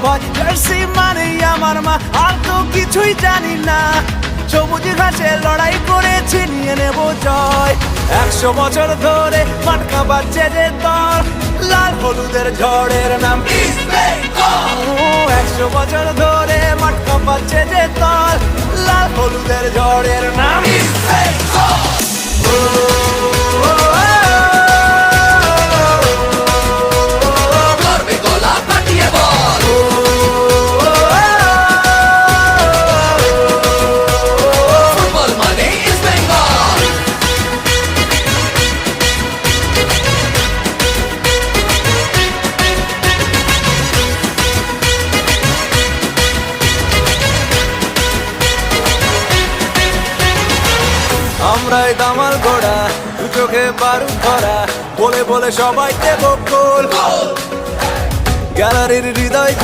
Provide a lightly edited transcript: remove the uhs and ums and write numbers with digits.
সবুজ জার্সি মানে আমার মা, আর তো কিছুই জানি না। সবুজ ঘাসে লড়াই করেছি, নিয়ে নেব জয়। 100 বছর ধরে মাটকা বাজছে যে দল, লাল হলুদের ঝড়ের নাম ইস্ট বেঙ্গল। 100 বছর ধরে মাটকা বাজছে যে দল, লাল হলুদের ঝড়ের নাম ইস্ট বেঙ্গল। আমরাই দামাল ঘোড়া, দু চোখে বারুদ ধরা, বলে বলে সবাই দেব গোল। গ্যালারির হৃদয়